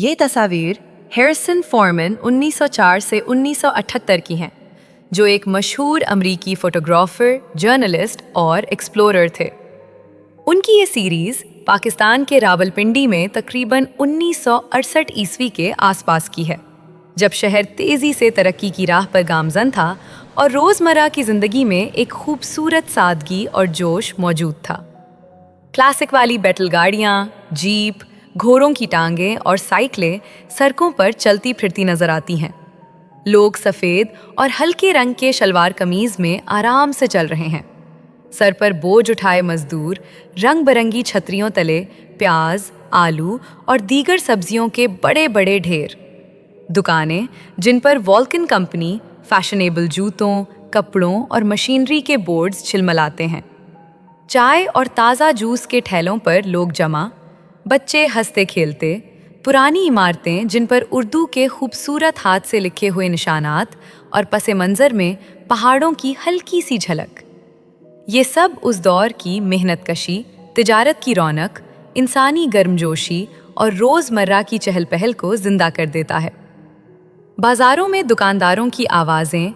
یہ تصاویر ہیریسن فورمن 1904 سے 1978 کی ہیں، جو ایک مشہور امریکی فوٹوگرافر، جرنلسٹ اور ایکسپلورر تھے۔ ان کی یہ سیریز پاکستان کے راولپنڈی میں تقریباً 1968 عیسوی کے آس پاس کی ہے، جب شہر تیزی سے ترقی کی راہ پر گامزن تھا اور روزمرہ کی زندگی میں ایک خوبصورت سادگی اور جوش موجود تھا۔ کلاسک والی بیٹل گاڑیاں، جیپ، گھوڑوں کی ٹانگیں اور سائیکلیں سڑکوں پر چلتی پھرتی نظر آتی ہیں۔ لوگ سفید اور ہلکے رنگ کے شلوار قمیض میں آرام سے چل رہے ہیں۔ سر پر بوجھ اٹھائے مزدور رنگ برنگی چھتریوں تلے پیاز، آلو اور دیگر سبزیوں کے بڑے بڑے ڈھیر۔ دکانیں جن پر والکن کمپنی، فیشنیبل جوتوں، کپڑوں اور مشینری کے بورڈز چھلملاتے ہیں۔ چائے اور تازہ جوس کے ٹھیلوں پر لوگ جمع، بچے ہنستے کھیلتے، پرانی عمارتیں جن پر اردو کے خوبصورت ہاتھ سے لکھے ہوئے نشانات اور پس منظر میں پہاڑوں کی ہلکی سی جھلک۔ یہ سب اس دور کی محنت کشی، تجارت کی رونق، انسانی گرمجوشی اور روزمرہ کی چہل پہل کو زندہ کر دیتا ہے۔ بازاروں میں دکانداروں کی آوازیں،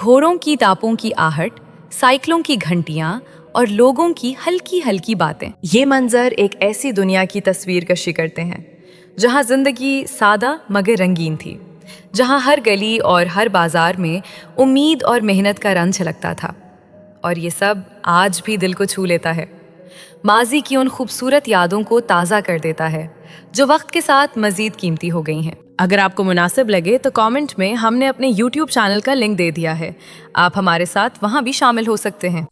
گھوڑوں کی ٹاپوں کی آہٹ، سائیکلوں کی گھنٹیاں اور لوگوں کی ہلکی ہلکی باتیں، یہ منظر ایک ایسی دنیا کی تصویر کشی کرتے ہیں جہاں زندگی سادہ مگر رنگین تھی، جہاں ہر گلی اور ہر بازار میں امید اور محنت کا رنگ چھلکتا تھا۔ اور یہ سب آج بھی دل کو چھو لیتا ہے، ماضی کی ان خوبصورت یادوں کو تازہ کر دیتا ہے جو وقت کے ساتھ مزید قیمتی ہو گئی ہیں۔ اگر آپ کو مناسب لگے تو کامنٹ میں ہم نے اپنے YouTube چینل کا لنک دے دیا ہے، آپ ہمارے ساتھ وہاں بھی شامل ہو سکتے ہیں۔